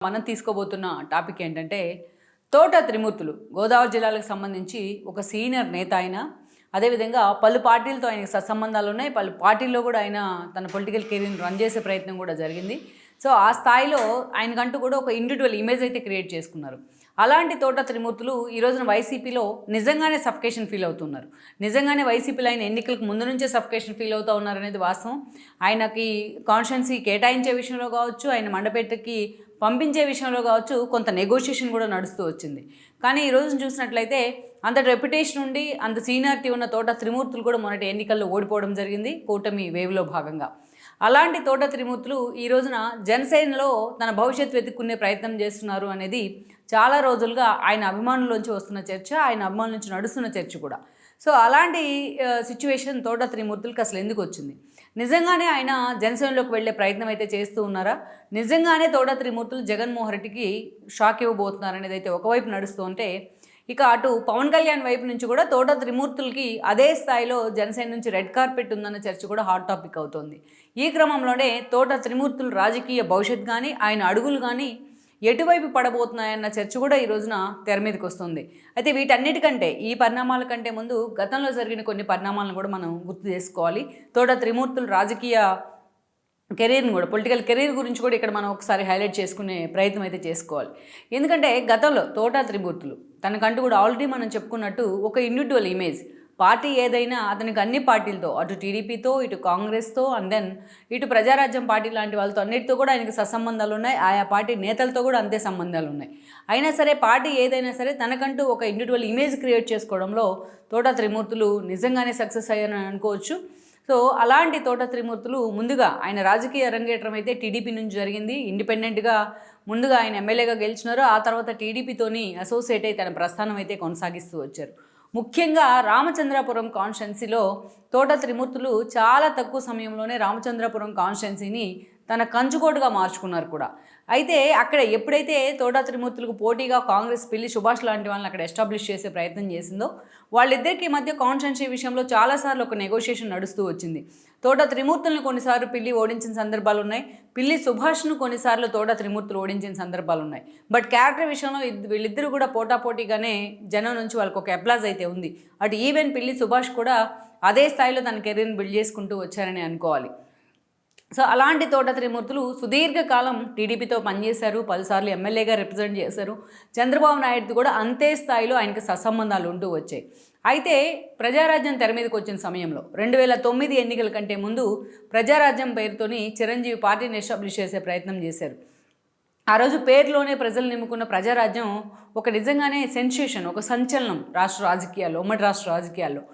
మనం తీసుకోబోతున్న టాపిక్ ఏంటంటే తోట త్రిమూర్తులు గోదావరి జిల్లాలకు సంబంధించి ఒక సీనియర్ నేత ఆయన. అదేవిధంగా పలు పార్టీలతో ఆయనకి సత్సంబంధాలు ఉన్నాయి. పలు పార్టీల్లో కూడా ఆయన తన పొలిటికల్ కెరీర్ని రన్ చేసే ప్రయత్నం కూడా జరిగింది. సో ఆ స్థాయిలో ఆయనకంటూ కూడా ఒక ఇండివిజువల్ ఇమేజ్ అయితే క్రియేట్ చేసుకున్నారు. అలాంటి తోట త్రిమూర్తులు ఈ రోజున వైసీపీలో నిజంగానే సఫికేషన్ ఫీల్ అవుతున్నారు. నిజంగానే వైసీపీలో ఆయన ఎన్నికలకు ముందు నుంచే సఫికేషన్ ఫీల్ అవుతూ ఉన్నారు అనేది వాస్తవం. ఆయనకి కాన్స్టిట్యున్సీ కేటాయించే విషయంలో కావచ్చు, ఆయన మండపేటకి పంపించే విషయంలో కావచ్చు కొంత నెగోషియేషన్ కూడా నడుస్తూ వచ్చింది. కానీ ఈ రోజున చూసినట్లయితే అంత రెప్యుటేషన్ ఉండి అంత సీనియారిటీ ఉన్న తోట త్రిమూర్తులు కూడా మొన్నటి ఎన్నికల్లో ఓడిపోవడం జరిగింది కూటమి వేవ్లో భాగంగా. అలాంటి తోట త్రిమూర్తులు ఈ రోజున జనసేనలో తన భవిష్యత్తు వెతుక్కునే ప్రయత్నం చేస్తున్నారు అనేది చాలా రోజులుగా ఆయన అభిమానుల్లోంచి వస్తున్న చర్చ, ఆయన అభిమానుల నుంచి నడుస్తున్న చర్చ కూడా. సో అలాంటి సిచ్యువేషన్ తోట త్రిమూర్తులకి అసలు ఎందుకు వచ్చింది? నిజంగానే ఆయన జనసేనలోకి వెళ్ళే ప్రయత్నం అయితే చేస్తూ ఉన్నారా? నిజంగానే తోట త్రిమూర్తులు జగన్మోహన్ రెడ్డికి షాక్ ఇవ్వబోతున్నారు అనేది అయితే ఒకవైపు నడుస్తూ ఉంటే, ఇక అటు పవన్ కళ్యాణ్ వైపు నుంచి కూడా తోట త్రిమూర్తులకి అదే స్థాయిలో జనసేన నుంచి రెడ్ కార్పెట్ ఉందన్న చర్చ కూడా హాట్ టాపిక్ అవుతోంది. ఈ క్రమంలోనే తోట త్రిమూర్తులు రాజకీయ భవిష్యత్ కానీ ఆయన అడుగులు కానీ ఎటువైపు పడబోతున్నాయన్న చర్చ కూడా ఈ రోజున తెర మీదకి వస్తుంది. అయితే వీటన్నిటికంటే ఈ పరిణామాల కంటే ముందు గతంలో జరిగిన కొన్ని పరిణామాలను కూడా మనం గుర్తు చేసుకోవాలి. తోట త్రిమూర్తులు రాజకీయ కెరీర్ని కూడా, పొలిటికల్ కెరీర్ గురించి కూడా ఇక్కడ మనం ఒకసారి హైలైట్ చేసుకునే ప్రయత్నం అయితే చేసుకోవాలి. ఎందుకంటే గతంలో తోట త్రిమూర్తులు తనకంటూ కూడా ఆల్రెడీ మనం చెప్పుకున్నట్టు ఒక ఇండివిజువల్ ఇమేజ్. పార్టీ ఏదైనా అతనికి అన్ని పార్టీలతో, అటు టీడీపీతో, ఇటు కాంగ్రెస్తో, అండ్ దెన్ ఇటు ప్రజారాజ్యం పార్టీ లాంటి వాళ్ళతో అన్నిటితో కూడా ఆయనకి సత్సంబంధాలు ఉన్నాయి. ఆయా పార్టీ నేతలతో కూడా అంతే సంబంధాలు ఉన్నాయి. అయినా సరే పార్టీ ఏదైనా సరే తనకంటూ ఒక ఇండివిజువల్ ఇమేజ్ క్రియేట్ చేసుకోవడంలో తోట త్రిమూర్తులు నిజంగానే సక్సెస్ అయ్యారని అనుకోవచ్చు. సో అలాంటి తోట త్రిమూర్తులు ముందుగా ఆయన రాజకీయ అరంగేట్రం అయితే టీడీపీ నుంచి జరిగింది. ఇండిపెండెంట్గా ముందుగా ఆయన ఎమ్మెల్యేగా గెలిచినారు. ఆ తర్వాత టీడీపీతోని అసోసియేట్ అయి తన ప్రస్థానం అయితే కొనసాగిస్తూ వచ్చారు. ముఖ్యంగా రామచంద్రాపురం కాన్స్టిట్యున్సీలో తోట త్రిమూర్తులు చాలా తక్కువ సమయంలోనే రామచంద్రాపురం కాన్స్టిట్యున్సీని తన కంచుకోటుగా మార్చుకున్నారు కూడా. అయితే అక్కడ ఎప్పుడైతే తోట త్రిమూర్తులకు పోటీగా కాంగ్రెస్ పిల్లి సుభాష్ లాంటి వాళ్ళని అక్కడ ఎస్టాబ్లిష్ చేసే ప్రయత్నం చేసిందో, వాళ్ళిద్దరికీ మధ్య కాన్స్టిట్యున్సీ విషయంలో చాలాసార్లు ఒక నెగోషియేషన్ నడుస్తూ వచ్చింది. తోట త్రిమూర్తులను కొన్నిసార్లు పిల్లి ఓడించిన సందర్భాలు ఉన్నాయి, పిల్లి సుభాష్ను కొన్నిసార్లు తోట త్రిమూర్తులు ఓడించిన సందర్భాలు ఉన్నాయి. బట్ క్యారెక్టర్ విషయంలో వీళ్ళిద్దరూ కూడా పోటాపోటీగానే జనం నుంచి వాళ్ళకి ఒక అప్లాజ్ అయితే ఉంది. అటు ఈవెన్ పిల్లి సుభాష్ కూడా అదే స్థాయిలో తన కెరీర్ని బిల్డ్ చేసుకుంటూ వచ్చారని అనుకోవాలి. సో అలాంటి తోట త్రిమూర్తులు సుదీర్ఘకాలం టీడీపీతో పనిచేశారు, పలుసార్లు ఎమ్మెల్యేగా రిప్రజెంట్ చేశారు. చంద్రబాబు నాయుడుతో కూడా అంతే స్థాయిలో ఆయనకి సత్సంబంధాలు ఉంటూ వచ్చాయి. అయితే ప్రజారాజ్యం తెర మీదకి వచ్చిన సమయంలో 2009 ఎన్నికల కంటే ముందు ప్రజారాజ్యం పేరుతోని చిరంజీవి పార్టీని ఎస్టాబ్లిష్ చేసే ప్రయత్నం చేశారు. ఆ రోజు పేరులోనే ప్రజలు నిమ్ముకున్న ప్రజారాజ్యం ఒక నిజంగానే సెన్సేషన్, ఒక సంచలనం రాష్ట్ర రాజకీయాల్లో, ఉమ్మడి రాష్ట్ర రాజకీయాల్లో.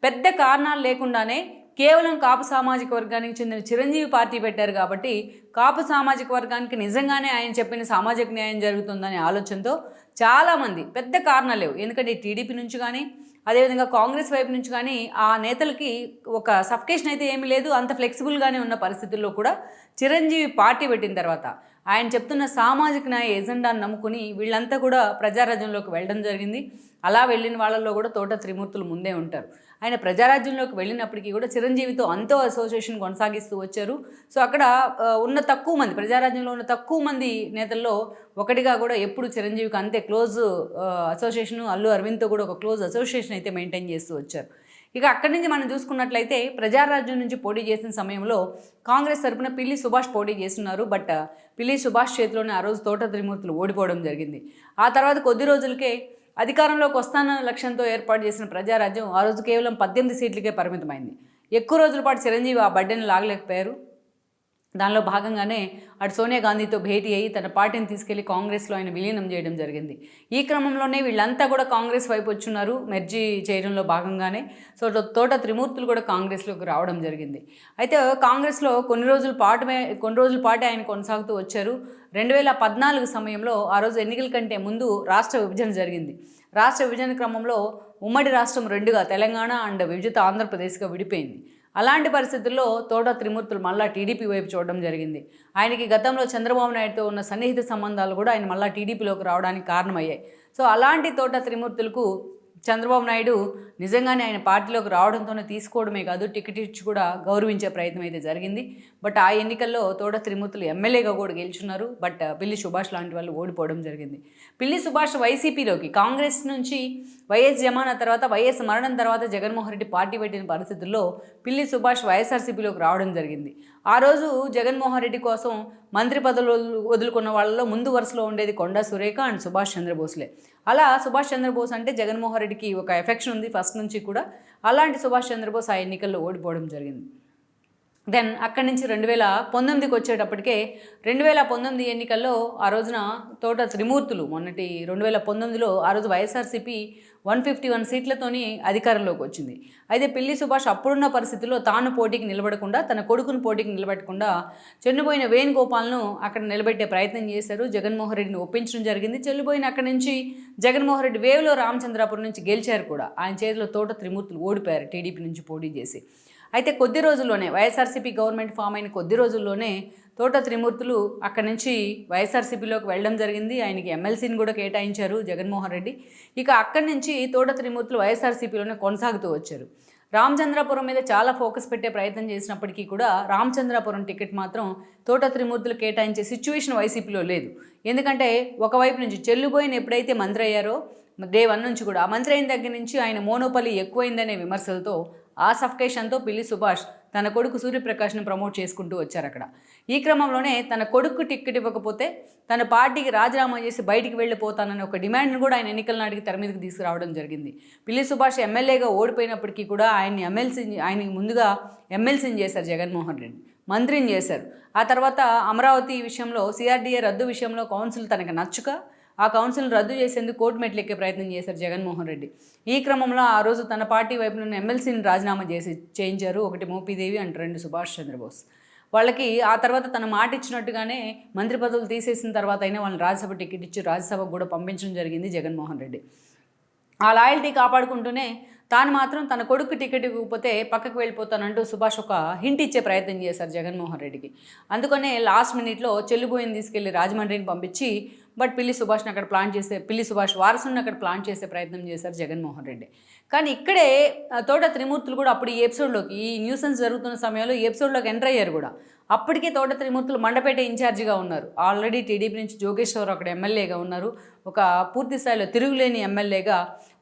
పెద్ద కారణాలు లేకుండానే కేవలం కాపు సామాజిక వర్గానికి చెందిన చిరంజీవి పార్టీ పెట్టారు కాబట్టి కాపు సామాజిక వర్గానికి నిజంగానే ఆయన చెప్పిన సామాజిక న్యాయం జరుగుతుందనే ఆలోచనతో చాలామంది, పెద్ద కారణాలు లేవు, ఎందుకంటే టీడీపీ నుంచి కానీ అదేవిధంగా కాంగ్రెస్ వైపు నుంచి కానీ ఆ నేతలకి ఒక సఫికేషన్ అయితే ఏమీ లేదు. అంత ఫ్లెక్సిబుల్గానే ఉన్న పరిస్థితుల్లో కూడా చిరంజీవి పార్టీ పెట్టిన తర్వాత ఆయన చెప్తున్న సామాజిక న్యాయ ఎజెండాను నమ్ముకుని వీళ్ళంతా కూడా ప్రజారాజ్యంలోకి వెళ్ళడం జరిగింది. అలా వెళ్ళిన వాళ్ళల్లో కూడా తోట త్రిమూర్తులు ముందే ఉంటారు. ఆయన ప్రజారాజ్యంలోకి వెళ్ళినప్పటికీ కూడా చిరంజీవితో అంతో అసోసియేషన్ కొనసాగిస్తూ వచ్చారు. సో అక్కడ ఉన్న తక్కువ మంది, ప్రజారాజ్యంలో ఉన్న తక్కువ మంది నేతల్లో ఒకటిగా కూడా ఎప్పుడు చిరంజీవికి అంతే క్లోజ్ అసోసియేషన్, అల్లు అరవింద్తో కూడా ఒక క్లోజ్ అసోసియేషన్ అయితే మెయింటైన్ చేస్తూ వచ్చారు. ఇక అక్కడి నుంచి మనం చూసుకున్నట్లయితే ప్రజారాజ్యం నుంచి పోటీ చేసిన సమయంలో కాంగ్రెస్ తరపున పిల్లి సుభాష్ పోటీ చేస్తున్నారు. బట్ పిల్లి సుభాష్ చేతిలోనే ఆ రోజు తోట త్రిమూర్తులు ఓడిపోవడం జరిగింది. ఆ తర్వాత కొద్ది రోజులకే అధికారంలోకి వస్తానన్న లక్ష్యంతో ఏర్పాటు చేసిన ప్రజారాజ్యం ఆ రోజు కేవలం 18 సీట్లకే పరిమితమైంది. ఎక్కువ రోజుల పాటు చిరంజీవి ఆ బడ్డెని లాగలేకపోయారు. దానిలో భాగంగానే అటు సోనియా గాంధీతో భేటీ అయ్యి తన పార్టీని తీసుకెళ్లి కాంగ్రెస్లో ఆయన విలీనం చేయడం జరిగింది. ఈ క్రమంలోనే వీళ్ళంతా కూడా కాంగ్రెస్ వైపు వచ్చున్నారు, మెర్జీ చేయడంలో భాగంగానే. సో తోట త్రిమూర్తులు కూడా కాంగ్రెస్లోకి రావడం జరిగింది. అయితే కాంగ్రెస్లో కొన్ని రోజుల పాటు ఆయన కొనసాగుతూ వచ్చారు. 2014 సమయంలో ఆ రోజు ఎన్నికల కంటే ముందు రాష్ట్ర విభజన జరిగింది. రాష్ట్ర విభజన క్రమంలో ఉమ్మడి రాష్ట్రం రెండుగా తెలంగాణ అండ్ విభజిత ఆంధ్రప్రదేశ్గా విడిపోయింది. అలాంటి పరిస్థితుల్లో తోట త్రిమూర్తులు మళ్ళా టీడీపీ వైపు చూడడం జరిగింది. ఆయనకి గతంలో చంద్రబాబు నాయుడుతో ఉన్న సన్నిహిత సంబంధాలు కూడా ఆయన మళ్ళా టీడీపీలోకి రావడానికి కారణమయ్యాయి. సో అలాంటి తోట త్రిమూర్తులకు చంద్రబాబు నాయుడు నిజంగానే ఆయన పార్టీలోకి రావడంతోనే తీసుకోవడమే కాదు, టికెట్ ఇచ్చి కూడా గౌరవించే ప్రయత్నం అయితే జరిగింది. బట్ ఆ ఎన్నికల్లో తోట త్రిమూర్తులు ఎమ్మెల్యేగా కూడా గెలుచున్నారు. బట్ పిల్లి సుభాష్ లాంటి వాళ్ళు ఓడిపోవడం జరిగింది. పిల్లి సుభాష్ వైసీపీలోకి కాంగ్రెస్ నుంచి వైఎస్ జమానా తర్వాత, వైఎస్ మరణం తర్వాత జగన్మోహన్ రెడ్డి పార్టీ పెట్టిన పరిస్థితుల్లో పిల్లి సుభాష్ వైఎస్ఆర్సీపీలోకి రావడం జరిగింది. ఆ రోజు జగన్మోహన్ రెడ్డి కోసం మంత్రి పదవులు వదులుకున్న వాళ్ళలో ముందు వరుసలో ఉండేది కొండా సురేఖ అండ్ సుభాష్ చంద్రబోస్లే. అలా సుభాష్ చంద్రబోస్ అంటే జగన్మోహన్ రెడ్డికి ఒక ఎఫెక్షన్ ఉంది ఫస్ట్ నుంచి కూడా. అలాంటి సుభాష్ చంద్రబోస్ ఆ ఎన్నికల్లో ఓడిపోవడం జరిగింది. దెన్ అక్కడి నుంచి 2019కి వచ్చేటప్పటికే 2019 ఎన్నికల్లో ఆ రోజున తోట త్రిమూర్తులు మొన్నటి 2019లో ఆ రోజు వైఎస్ఆర్సీపీ 151 సీట్లతోని అధికారంలోకి వచ్చింది. అయితే పిల్లి సుభాష్ అప్పుడున్న పరిస్థితుల్లో తాను పోటీకి నిలబడకుండా, తన కొడుకును పోటీకి నిలబెట్టకుండా చెన్నుబోయిన వేణుగోపాల్ను అక్కడ నిలబెట్టే ప్రయత్నం చేశారు. జగన్మోహన్ రెడ్డిని ఒప్పించడం జరిగింది. చెల్లిపోయిన అక్కడి నుంచి జగన్మోహన్ రెడ్డి వేవ్లో రామచంద్రాపురం నుంచి గెలిచారు కూడా. ఆయన చేతిలో తోట త్రిమూర్తులు ఓడిపోయారు టీడీపీ నుంచి పోటీ చేసి. అయితే కొద్ది రోజుల్లోనే వైఎస్ఆర్సీపీ గవర్నమెంట్ ఫామ్ అయిన కొద్ది రోజుల్లోనే తోట త్రిమూర్తులు అక్కడి నుంచి వైఎస్ఆర్సీపీలోకి వెళ్ళడం జరిగింది. ఆయనకి ఎమ్మెల్సీని కూడా కేటాయించారు జగన్మోహన్ రెడ్డి. ఇక అక్కడి నుంచి తోట త్రిమూర్తులు వైఎస్ఆర్సీపీలోనే కొనసాగుతూ వచ్చారు. రామచంద్రాపురం మీద చాలా ఫోకస్ పెట్టే ప్రయత్నం చేసినప్పటికీ కూడా రామచంద్రాపురం టికెట్ మాత్రం తోట త్రిమూర్తులు కేటాయించే సిచ్యువేషన్ వైసీపీలో లేదు. ఎందుకంటే ఒకవైపు నుంచి చెల్లుబోయిన ఎప్పుడైతే మంత్రి అయ్యారో డే 1 నుంచి కూడా ఆ మంత్రి అయిన దగ్గర నుంచి ఆయన మోనోపలి ఎక్కువైందనే విమర్శలతో, ఆ సఫికేషన్తో పిల్లి సుభాష్ తన కొడుకు సూర్యప్రకాష్ని ప్రమోట్ చేసుకుంటూ వచ్చారు అక్కడ. ఈ క్రమంలోనే తన కొడుకు టికెట్ ఇవ్వకపోతే తన పార్టీకి రాజీనామా చేసి బయటికి వెళ్ళిపోతానని ఒక డిమాండ్ను కూడా ఆయన ఎన్నికల నాటికి తెర మీదకి తీసుకురావడం జరిగింది. పిల్లి సుభాష్ ఎమ్మెల్యేగా ఓడిపోయినప్పటికీ కూడా ఆయనకి ముందుగా ఎమ్మెల్సీని చేశారు జగన్మోహన్ రెడ్డి, మంత్రిని చేశారు. ఆ తర్వాత అమరావతి విషయంలో సిఆర్డీఏ రద్దు విషయంలో కౌన్సిల్ తనకు నచ్చుక ఆ కౌన్సిల్ని రద్దు చేసేందుకు కోర్టు మెట్లు ఎక్కే ప్రయత్నం చేశారు జగన్మోహన్ రెడ్డి. ఈ క్రమంలో ఆ రోజు తన పార్టీ వైపు నుండి ఎమ్మెల్సీని రాజీనామా చేయించారు. ఒకటి మోపిదేవి అండ్ 2 సుభాష్ చంద్రబోస్. వాళ్ళకి ఆ తర్వాత తన మాట ఇచ్చినట్టుగానే మంత్రి పదవులు తీసేసిన తర్వాత అయినా వాళ్ళని రాజ్యసభ టికెట్ ఇచ్చి రాజ్యసభకు కూడా పంపించడం జరిగింది జగన్మోహన్ రెడ్డి. ఆ లాయల్టీ కాపాడుకుంటూనే తాను మాత్రం తన కొడుకు టికెట్ ఇవ్వకపోతే పక్కకు వెళ్ళిపోతానంటూ సుభాష్ ఒక హింట్ ఇచ్చే ప్రయత్నం చేశారు జగన్మోహన్ రెడ్డికి. అందుకనే లాస్ట్ మినిట్లో చెల్లిపోయిని తీసుకెళ్లి రాజమండ్రిని పంపించి బట్ పిల్లి సుభాష్ వారసుని అక్కడ ప్లాన్ చేసే ప్రయత్నం చేశారు జగన్మోహన్ రెడ్డి. కానీ ఇక్కడే తోట త్రిమూర్తులు కూడా అప్పుడు ఈ న్యూసెన్స్ జరుగుతున్న సమయంలో ఈ ఎపిసోడ్లోకి ఎంటర్ అయ్యారు కూడా. అప్పటికే తోట త్రిమూర్తులు మండపేట ఇన్ఛార్జిగా ఉన్నారు. ఆల్రెడీ టీడీపీ నుంచి జోగేశ్వరరావు అక్కడ ఎమ్మెల్యేగా ఉన్నారు. ఒక పూర్తి స్థాయిలో తిరుగులేని ఎమ్మెల్యేగా,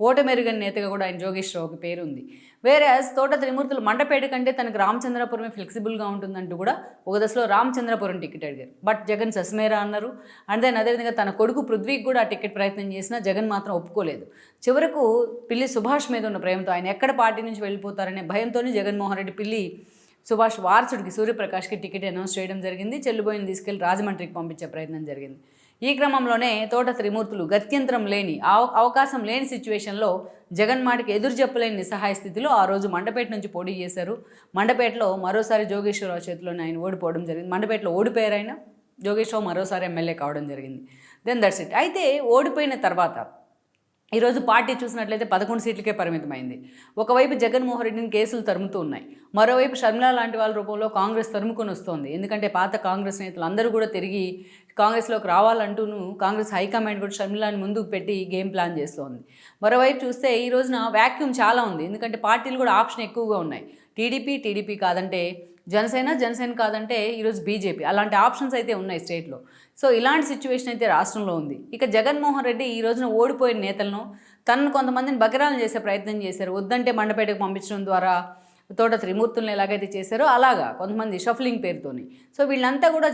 ఓటమెరుగని నేతగా కూడా ఆయన జోగేశ్వరరావుకి పేరు ఉంది. వేరే తోట త్రిమూర్తులు మండపేట కంటే తనకు రామచంద్రపురమే ఫ్లెక్సిబుల్గా ఉంటుందంటూ కూడా ఒక దశలో రామచంద్రపురం టికెట్ అడిగారు. బట్ జగన్ సస్మేరా అన్నారు. అండ్ దెన్ అదేవిధంగా తన కొడుకు పృథ్వీకి కూడా ఆ టికెట్ ప్రయత్నం చేసినా జగన్ మాత్రం ఒప్పుకోలేదు. చివరకు పిల్లి సుభాష్ మీద ఉన్న ప్రేమతో, ఆయన ఎక్కడ పార్టీ నుంచి వెళ్ళిపోతారనే భయంతోనే జగన్మోహన్ రెడ్డి పిల్లి సుభాష్ వారసుడికి సూర్యప్రకాష్కి టికెట్ అనౌన్స్ చేయడం జరిగింది. చెల్లుబోయిని తీసుకెళ్లి రాజమండ్రికి పంపించే ప్రయత్నం జరిగింది. ఈ క్రమంలోనే తోట త్రిమూర్తులు గత్యంతరం లేని, అవకాశం లేని సిచ్యువేషన్లో జగన్ మాటకి ఎదురు చెప్పలేని నిస్సహాయ స్థితిలో ఆ రోజు మండపేట నుంచి పోటీ చేశారు. మండపేటలో మరోసారి జోగేశ్వరరావు చేతిలోనే ఆయన ఓడిపోవడం జరిగింది. మండపేటలో ఓడిపోయారు ఆయన. జోగేశ్వరరావు మరోసారి ఎమ్మెల్యే కావడం జరిగింది. Then that's it. అయితే ఓడిపోయిన తర్వాత ఈరోజు పార్టీ చూసినట్లయితే 11 సీట్లకే పరిమితమైంది. ఒకవైపు జగన్మోహన్ రెడ్డిని కేసులు తరుముతూ ఉన్నాయి. మరోవైపు షర్మిల లాంటి వాళ్ళ రూపంలో కాంగ్రెస్ తరుముకొని వస్తోంది. ఎందుకంటే పాత కాంగ్రెస్ నేతలు అందరూ కూడా తిరిగి కాంగ్రెస్లోకి రావాలంటూను కాంగ్రెస్ హైకమాండ్ కూడా షర్మిలాని ముందుకు పెట్టి గేమ్ ప్లాన్ చేస్తోంది. మరోవైపు చూస్తే ఈ రోజున వ్యాక్యూమ్ చాలా ఉంది. ఎందుకంటే పార్టీలు కూడా ఆప్షన్ ఎక్కువగా ఉన్నాయి. టీడీపీ కాదంటే జనసేన కాదంటే ఈరోజు బీజేపీ, అలాంటి ఆప్షన్స్ అయితే ఉన్నాయి స్టేట్లో. సో ఇలాంటి సిచ్యువేషన్ అయితే రాష్ట్రంలో ఉంది. ఇక జగన్మోహన్ రెడ్డి ఈ రోజున ఓడిపోయిన నేతలను తనను కొంతమందిని బకరాలు చేసే ప్రయత్నం చేశారు. వద్దంటే మండపేటకు పంపించడం ద్వారా తోట త్రిమూర్తులను ఎలాగైతే చేశారో అలాగా కొంతమంది షఫ్లింగ్ పేరుతోని. సో వీళ్ళంతా కూడా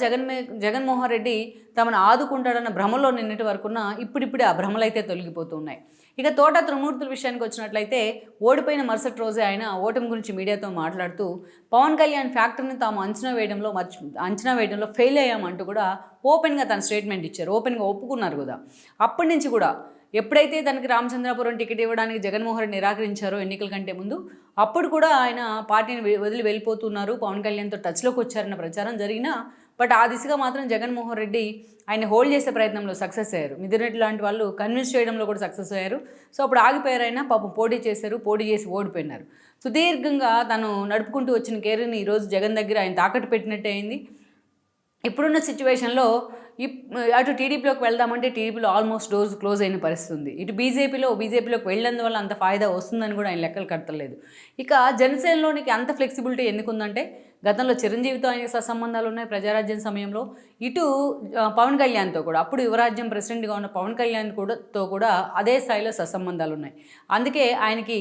జగన్మోహన్ రెడ్డి తమను ఆదుకుంటాడన్న భ్రమలో నిన్నటి వరకున్న ఇప్పుడిప్పుడే ఆ భ్రమలు అయితే తొలగిపోతూ ఉన్నాయి. ఇక తోట త్రిమూర్తుల విషయానికి వచ్చినట్లయితే ఓడిపోయిన మరుసటి రోజే ఆయన ఓటమి గురించి మీడియాతో మాట్లాడుతూ పవన్ కళ్యాణ్ ఫ్యాక్టర్ని తాము అంచనా వేయడంలో ఫెయిల్ అయ్యామంటూ కూడా ఓపెన్గా తన స్టేట్మెంట్ ఇచ్చారు. ఓపెన్గా ఒప్పుకున్నారు కూడా. అప్పటి నుంచి కూడా ఎప్పుడైతే తనకి రామచంద్రాపురం టికెట్ ఇవ్వడానికి జగన్మోహన్ రెడ్డి నిరాకరించారో ఎన్నికల కంటే ముందు, అప్పుడు కూడా ఆయన పార్టీని వదిలి వెళ్ళిపోతున్నారు, పవన్ కళ్యాణ్తో టచ్లోకి వచ్చారన్న ప్రచారం జరిగినా బట్ ఆ దిశగా మాత్రం జగన్మోహన్ రెడ్డి ఆయన హోల్డ్ చేసే ప్రయత్నంలో సక్సెస్ అయ్యారు. మిథున్ రెడ్డి లాంటి వాళ్ళు కన్విన్స్ చేయడంలో కూడా సక్సెస్ అయ్యారు. సో అప్పుడు ఆగిపోయారు. ఆయన పాపం పోటీ చేసి ఓడిపోయినారు. సుదీర్ఘంగా తను నడుపుకుంటూ వచ్చిన కెరీర్ని ఈరోజు జగన్ దగ్గర ఆయన తాకట్టు పెట్టినట్టే అయింది. ఇప్పుడున్న సిచ్యువేషన్లో అటు టీడీపీలోకి వెళ్దామంటే టీడీపీలో ఆల్మోస్ట్ డోర్స్ క్లోజ్ అయిన పరిస్థితి ఉంది. ఇటు బీజేపీలోకి వెళ్ళినందువల్ల అంత ఫాయిదా వస్తుందని కూడా ఆయన లెక్కలు కట్టలేదు. ఇక జనసేనలోనికి అంత ఫ్లెక్సిబిలిటీ ఎందుకుందంటే గతంలో చిరంజీవితో ఆయనకి సత్సంబంధాలు ఉన్నాయి ప్రజారాజ్యం సమయంలో. ఇటు పవన్ కళ్యాణ్తో కూడా, అప్పుడు యువరాజ్యం ప్రెసిడెంట్గా ఉన్న పవన్ కళ్యాణ్ కూడా అదే స్థాయిలో సత్సంబంధాలు ఉన్నాయి. అందుకే ఆయనకి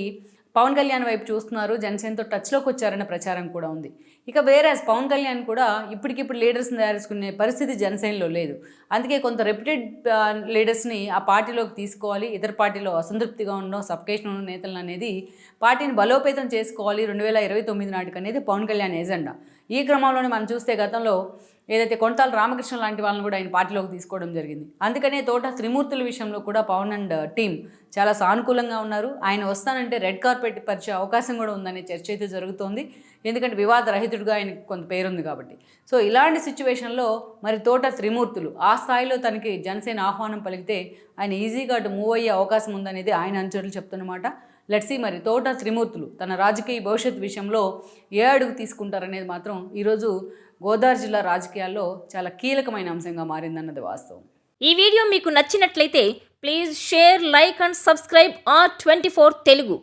పవన్ కళ్యాణ్ వైపు చూస్తున్నారు, జనసేనతో టచ్లోకి వచ్చారన్న ప్రచారం కూడా ఉంది. ఇక వేరేస్ పవన్ కళ్యాణ్ కూడా ఇప్పటికిప్పుడు లీడర్స్ని తయారు చేసుకునే పరిస్థితి జనసేనలో లేదు. అందుకే కొంత రెప్యూటెడ్ లీడర్స్ని ఆ పార్టీలోకి తీసుకోవాలి, ఇతర పార్టీలో అసంతృప్తిగా ఉండడం, సఫికేషన్ ఉన్న నేతలను అనేది పార్టీని బలోపేతం చేసుకోవాలి 2029 నాటికి అనేది పవన్ కళ్యాణ్ ఎజెండా. ఈ క్రమంలోనే మనం చూస్తే గతంలో ఏదైతే కొనతాల రామకృష్ణ లాంటి వాళ్ళని కూడా ఆయన పార్టీలోకి తీసుకోవడం జరిగింది. అందుకనే తోట త్రిమూర్తుల విషయంలో కూడా పవన్ అండ్ టీం చాలా సానుకూలంగా ఉన్నారు. ఆయన వస్తానంటే రెడ్ కార్పెట్ పరిచే అవకాశం కూడా ఉందనే చర్చ అయితే జరుగుతోంది. ఎందుకంటే వివాద రహితుడిగా ఆయనకు కొంత పేరుంది కాబట్టి. సో ఇలాంటి సిచ్యువేషన్లో మరి తోట త్రిమూర్తులు ఆ స్థాయిలో తనకి జనసేన ఆహ్వానం పలికితే ఆయన ఈజీగా అటు మూవ్ అయ్యే అవకాశం ఉందనేది ఆయన అనుచరులు చెప్తున్నమాట. లెట్సీ మరి తోట త్రిమూర్తులు తన రాజకీయ భవిష్యత్తు విషయంలో ఏ అడుగు తీసుకుంటారనేది మాత్రం ఈరోజు గోదావరి జిల్లా రాజకీయాల్లో చాలా కీలకమైన అంశంగా మారిందన్నది వాస్తవం. ఈ వీడియో మీకు నచ్చినట్లయితే please share, like and subscribe R24 Telugu.